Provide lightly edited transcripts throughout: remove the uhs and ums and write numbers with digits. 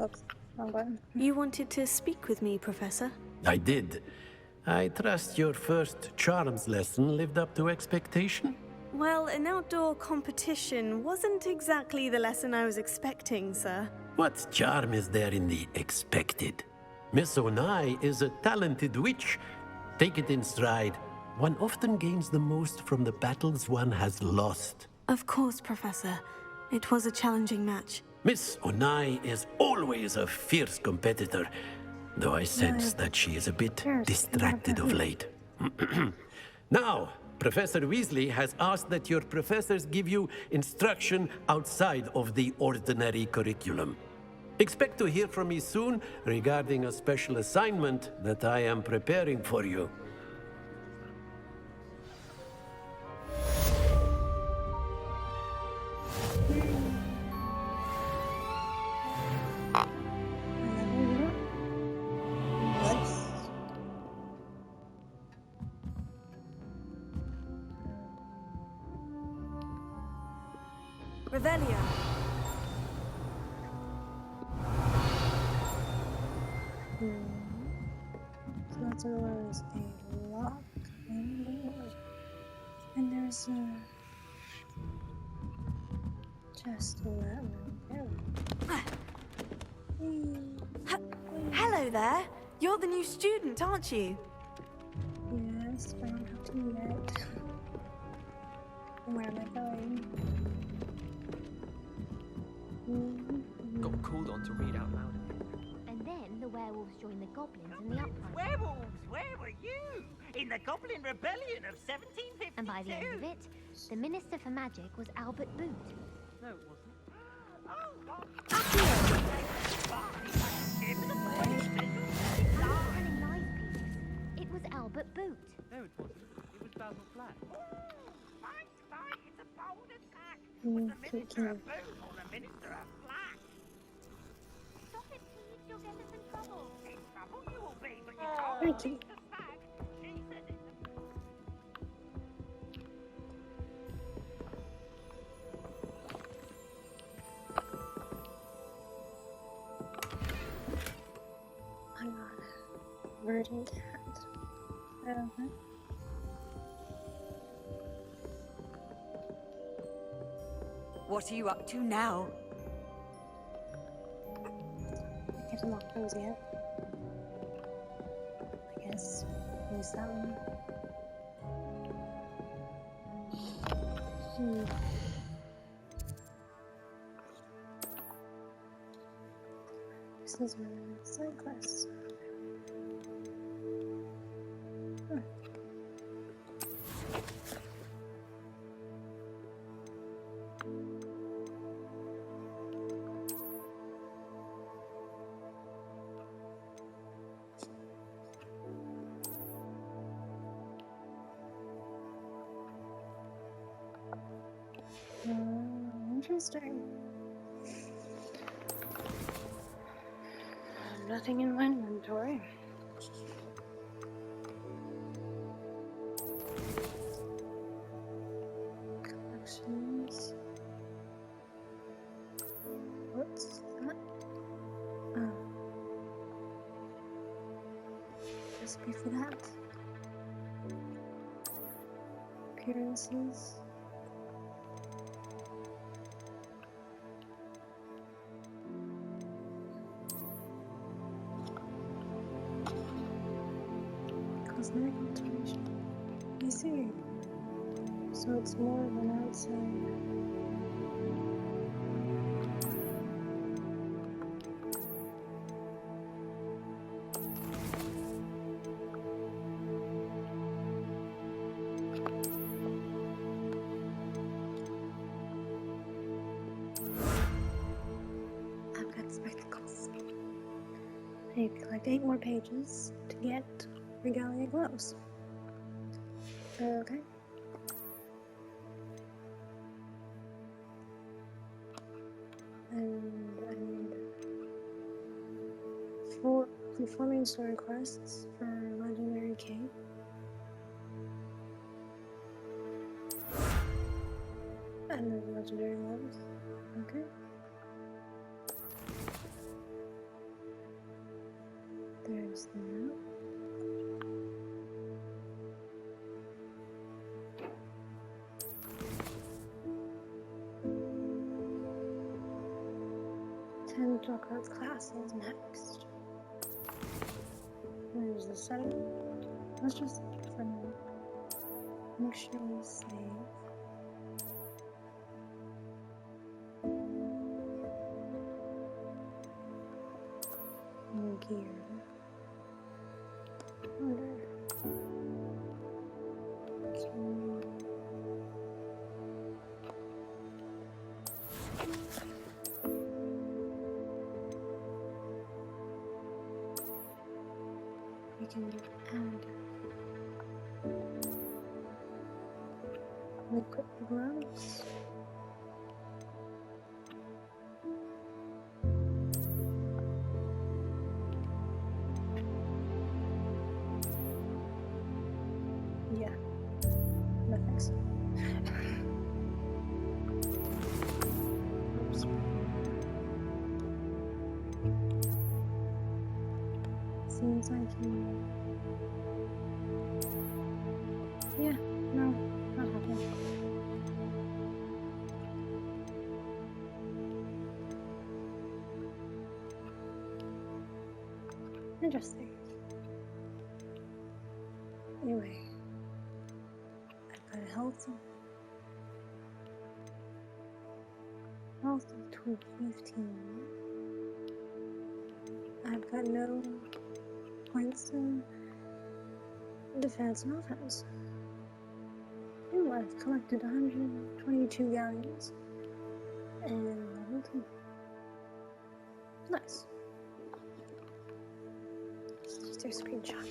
Oops, wrong button. You wanted to speak with me, Professor? I did. I trust your first charms lesson lived up to expectation? Well, an outdoor competition wasn't exactly the lesson I was expecting, sir. What charm is there in the expected? Miss Onai is a talented witch. Take it in stride. One often gains the most from the battles one has lost. Of course, Professor. It was a challenging match. Miss Onai is always a fierce competitor, though I sense that she is a bit distracted of late. Now, Professor Weasley has asked that your professors give you instruction outside of the ordinary curriculum. Expect to hear from me soon regarding a special assignment that I am preparing for you. Revelio. So that's a lock and there's a just a Hello there. You're the new student, aren't you? Yes, but I don't have to yet. Where am I going? Got called on to read out loud. And then the werewolves joined the goblins in the uprising. Werewolves, where were you? In the Goblin Rebellion of 1752. And by the end of it, the Minister for Magic was Albert Boot. No, it wasn't. Oh, God. Telling lies, Peters. It was Albert Boot. No, it wasn't. It was Basil Flat. Fight, it's a bold attack. Was the Minister of Boot or the Minister of Flat? Stop it, Pete. You'll get us in trouble. In trouble you will be, but you can't Thank you. beat the stag. She said it. I'm not a verdant hat. I don't know. What are you up to now? I can't unlock those yet. I guess use that one. This is a side quest. Interesting. Nothing in my inventory. Collections. What's that? Oh. Recipe for that. Appearances. Cosmetic alteration. I see. So it's more of an outside. I've got spectacles. I need to collect 8 more pages to get Regalia gloves. Okay. And I need 4 performing story quests for Legendary King. And then Legendary gloves. Okay. 10 dark arts classes next. There's the setting. Let's just make sure we save. Gear. Order. We can add liquid gloves. Yeah, I think so. Oops. Seems like yeah, no, not happening. Interesting. Anyway. Health of 215. I've got no points in defense and offense. Ooh, I've collected 122 galleons and level 2. Nice. Let's just do a screenshot.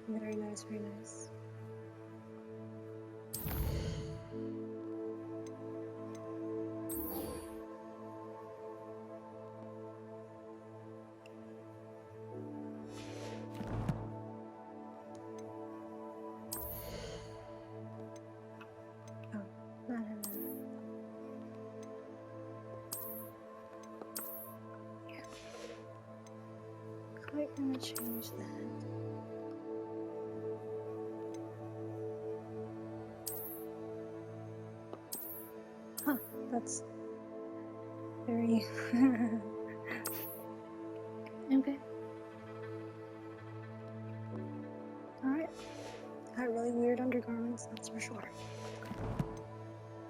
Very nice, very nice. Oh, not enough. Yeah. Quite gonna change that. Huh, that's very okay. Alright. Got really weird undergarments, that's for sure.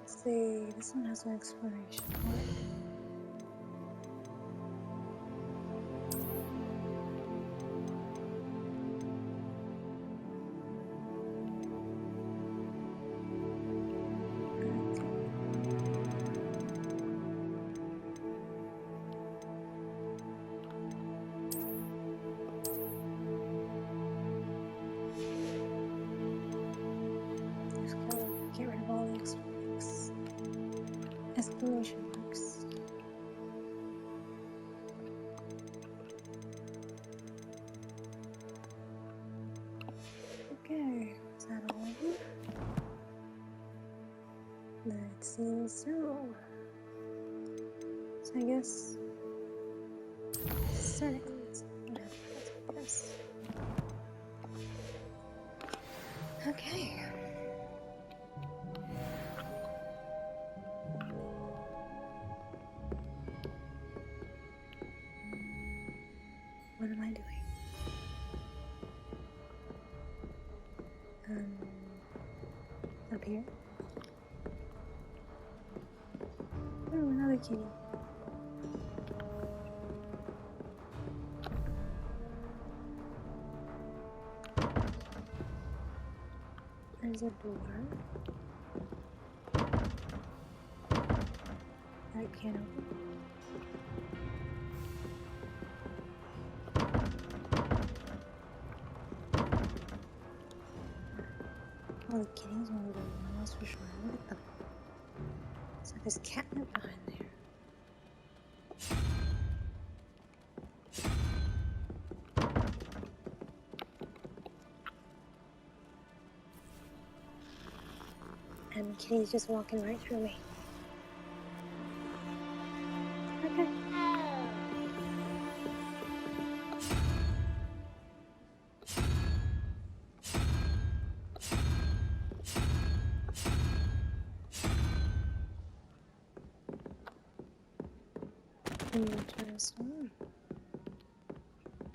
Let's see, this one has an exploration. Get rid of all the exclamation marks. Okay, is that all of them? That seems so. So I guess settings. Yes. Okay. What am I doing? Up here? Oh, another kitty. There's a door. That can't open. Oh, the kitties want to go in, that's for sure. Look at them. It's like this catnip behind there. And the kitty's just walking right through me. Okay. Interesting.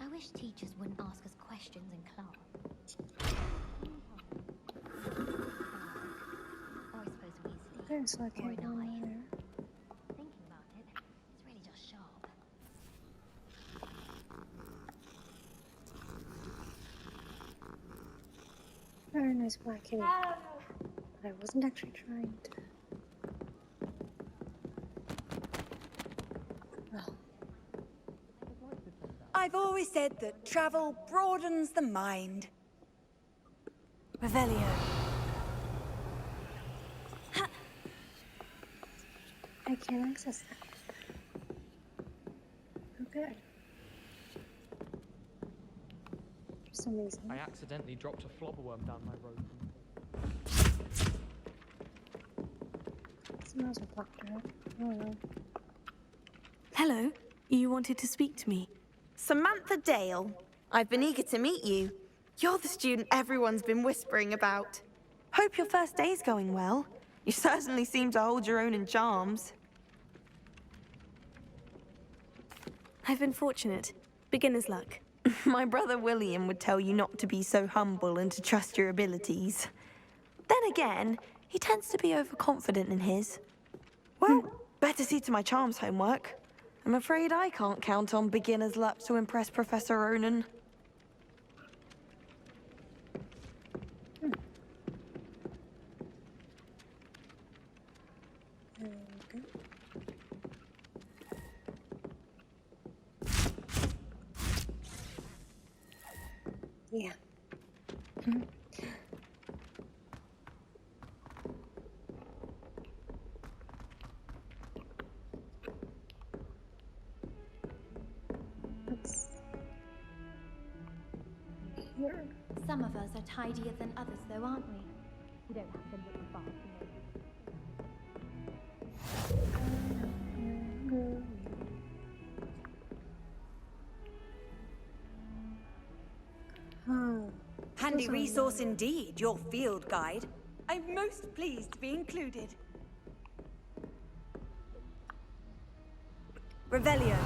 I wish teachers wouldn't ask us questions in class. Or I suppose Weasley. Okay, so I Or can't an go in eye. there. Thinking about it, it's really just sharp. Very nice black kitty. But I wasn't actually trying to. Oh. I've always said that travel broadens the mind. Revelio. I can't access that. Oh, good. For some reason. I accidentally dropped a flobberworm down my road. Someone else would block her. Oh no. Hello. You wanted to speak to me? Samantha Dale. I've been eager to meet you. You're the student everyone's been whispering about. Hope your first day's going well. You certainly seem to hold your own in charms. I've been fortunate. Beginner's luck. My brother William would tell you not to be so humble and to trust your abilities. Then again, he tends to be overconfident in his. Well, better see to my charms homework. I'm afraid I can't count on beginner's luck to impress Professor Ronan. Okay. Yeah. Let's here. Some of us are tidier than others, though, aren't we? We don't have to look far to know. Handy resource indeed, your field guide. I'm most pleased to be included. Revelio.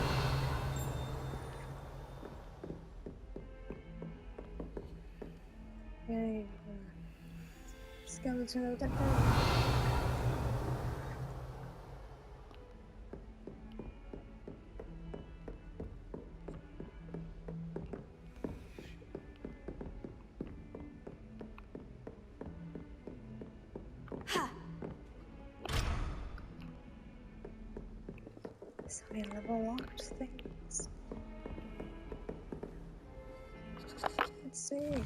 Okay. Skeleton of the so many level locked things. Let's see.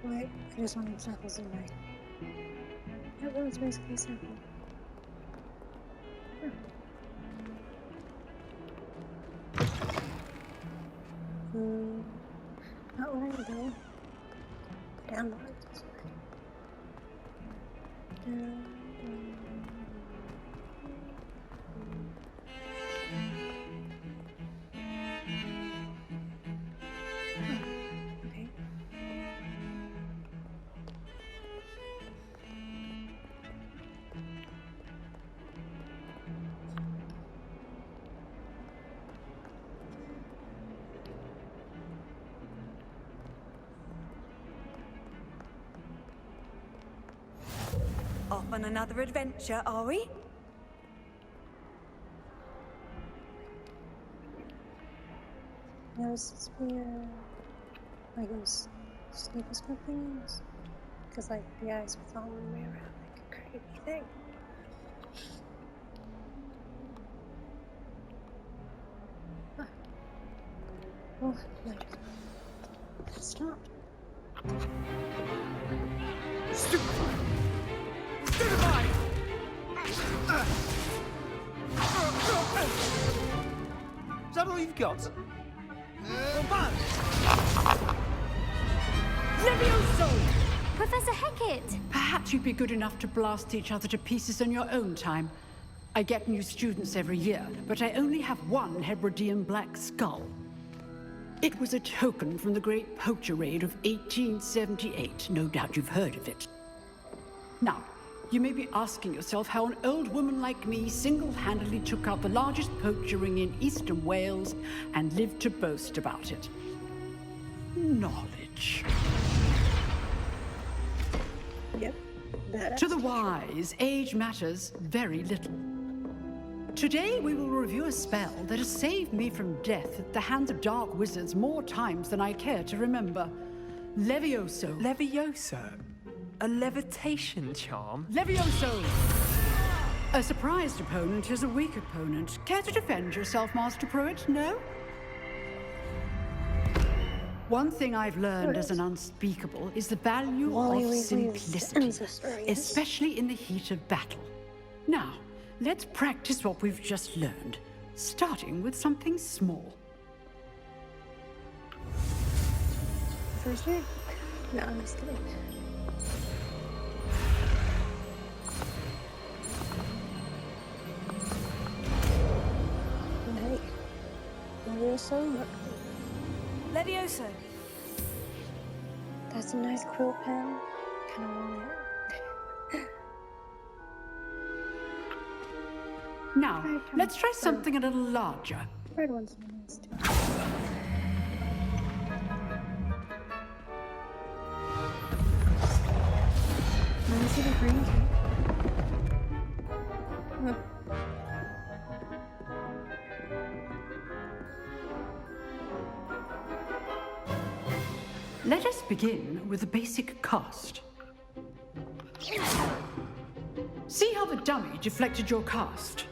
Wait, I just wanted circles in my. That one's basically a circle. Not where I go. Downwards. Down. Okay. Off on another adventure, are we? There's this weird, like those stethoscope things. Because, like, the eyes were following me around like a creepy thing. Huh. Well, like, it stopped. Stupefy! Stupefy! Is that all you've got? Levioso! Professor Hecat! Perhaps you'd be good enough to blast each other to pieces in your own time. I get new students every year, but I only have one Hebridean black skull. It was a token from the Great Poacher Raid of 1878. No doubt you've heard of it. Now, you may be asking yourself how an old woman like me single-handedly took out the largest poacher ring in eastern Wales and lived to boast about it. Knowledge. Yep. To the wise, age matters very little. Today we will review a spell that has saved me from death at the hands of dark wizards more times than I care to remember. Levioso. Levioso? A levitation charm? Levioso! A surprised opponent is a weak opponent. Care to defend yourself, Master Pruitt? No? One thing I've learned as an unspeakable is the value of simplicity, especially in the heat of battle. Now, let's practice what we've just learned, starting with something small. First year? No, I'm just kidding. Hey, Levioso? Levioso. That's a nice quill pen. Kind of want it. Now, let's try something a little larger. Red one's nice too. Let me see the green key. Oh. Let us begin with the basic cast. See how the dummy deflected your cast?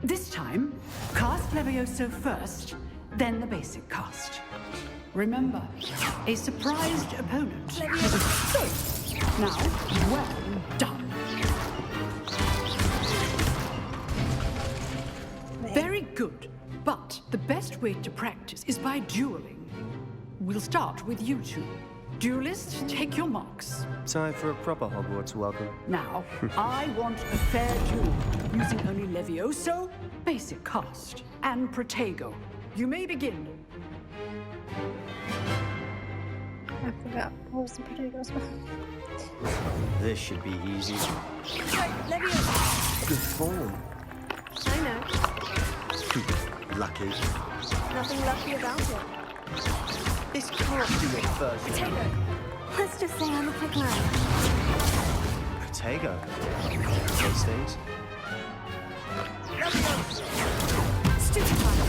This time, cast Levioso first, then the basic cast. Remember, a surprised opponent is a choice. Now, well done. Very good, but the best way to practice is by dueling. We'll start with you two. Duelists, take your marks. Time for a proper Hogwarts welcome. Now, I want a fair duel, using only Levioso, basic cast, and Protego. You may begin. I forgot. What was the particular spell? This should be easy. Levioso. Good form. I know. Lucky. Nothing lucky about it. This can't be your first. Potato. Let's just say I'm a quick learner. Protego. Those things. Stupefy.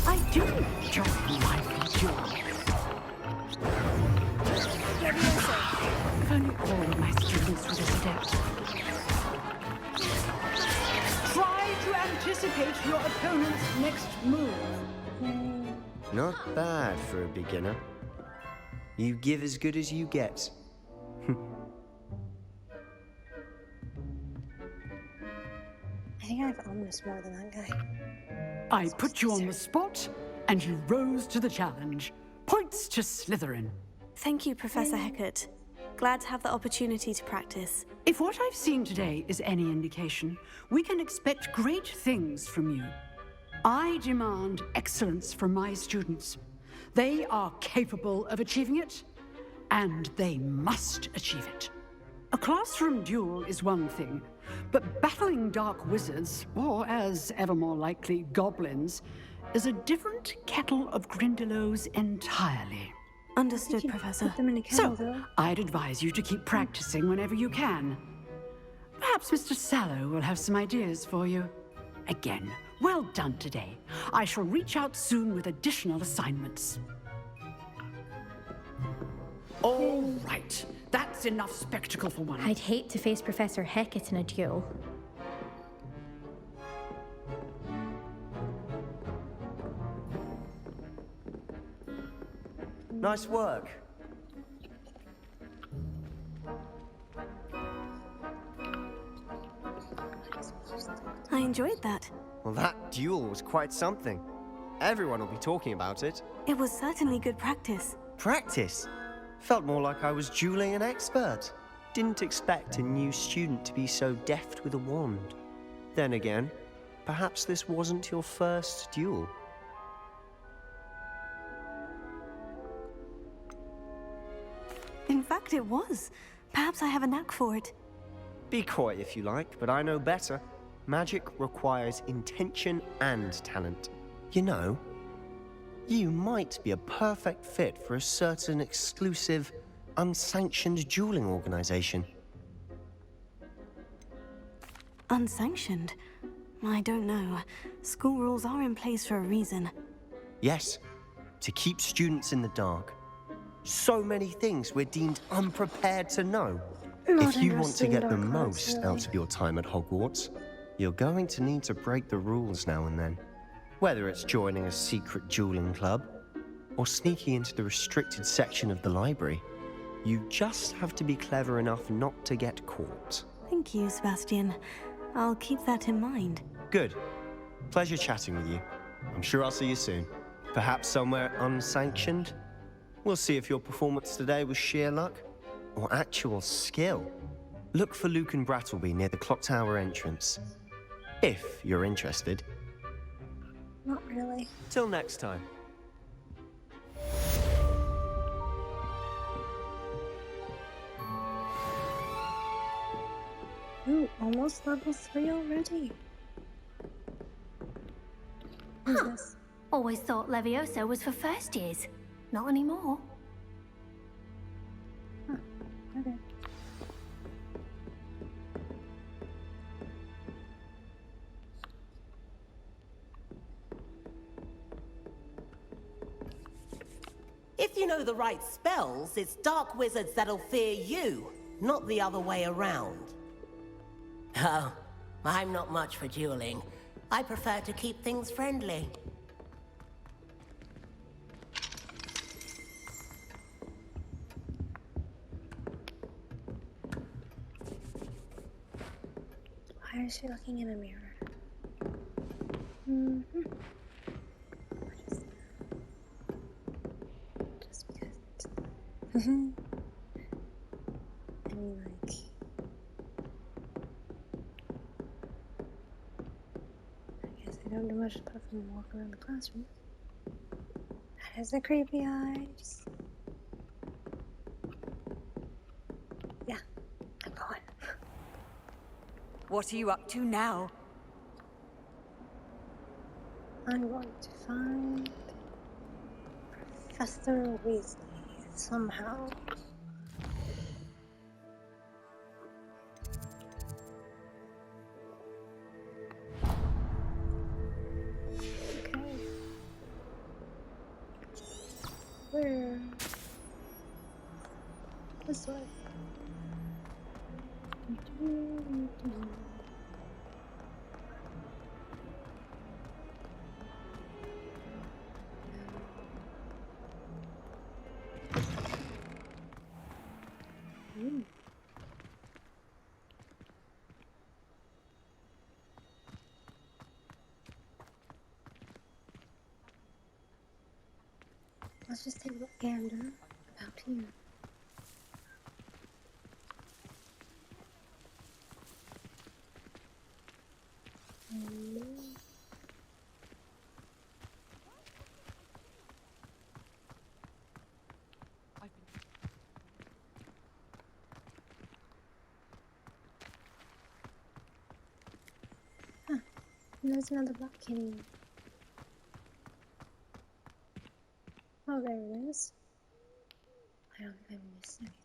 I do enjoy lively duels. If only all of my students were this adept. Try to anticipate your opponent's next move. Not bad for a beginner. You give as good as you get. I think I've ominous more than that guy. I put you on the spot, and you rose to the challenge. Points to Slytherin. Thank you, Professor Hecat. Glad to have the opportunity to practice. If what I've seen today is any indication, we can expect great things from you. I demand excellence from my students. They are capable of achieving it, and they must achieve it. A classroom duel is one thing, but battling dark wizards, or as ever more likely, goblins, is a different kettle of Grindylows entirely. Understood, Professor. Put them in a kennel, So, though. I'd advise you to keep practicing whenever you can. Perhaps Mr. Sallow will have some ideas for you. Again, well done today. I shall reach out soon with additional assignments. All right. That's enough spectacle for one. I'd hate to face Professor Hecat in a duel. Nice work. I enjoyed that. Well, that duel was quite something. Everyone will be talking about it. It was certainly good practice. Practice? Felt more like I was dueling an expert. Didn't expect a new student to be so deft with a wand. Then again, perhaps this wasn't your first duel. In fact, it was. Perhaps I have a knack for it. Be coy if you like, but I know better. Magic requires intention and talent. You know, you might be a perfect fit for a certain exclusive, unsanctioned dueling organization. Unsanctioned? I don't know. School rules are in place for a reason. Yes, to keep students in the dark. So many things we're deemed unprepared to know. If you want to get the most out of your time at Hogwarts, you're going to need to break the rules now and then. Whether it's joining a secret dueling club, or sneaking into the restricted section of the library, you just have to be clever enough not to get caught. Thank you, Sebastian. I'll keep that in mind. Good. Pleasure chatting with you. I'm sure I'll see you soon. Perhaps somewhere unsanctioned? We'll see if your performance today was sheer luck or actual skill. Look for Luke and Brattleby near the clock tower entrance. If you're interested. Not really. Till next time. Ooh, almost level 3 already. Who's this? Always thought Leviosa was for first years. Not anymore. Huh, okay. If you know the right spells, it's dark wizards that'll fear you, not the other way around. Oh, I'm not much for dueling. I prefer to keep things friendly. Why is she looking in a mirror? Mm-hmm. What is that? Just because. I mean, like. I guess I don't do much apart from walk around the classroom. That is a creepy eyes. Yeah, I'm going. What are you up to now? I'm going to find Professor Weasley somehow. Okay. Where? This way. Let's just take a gander about here. Huh. And there's another block kitty. Oh, there it is. I don't think I missed anything.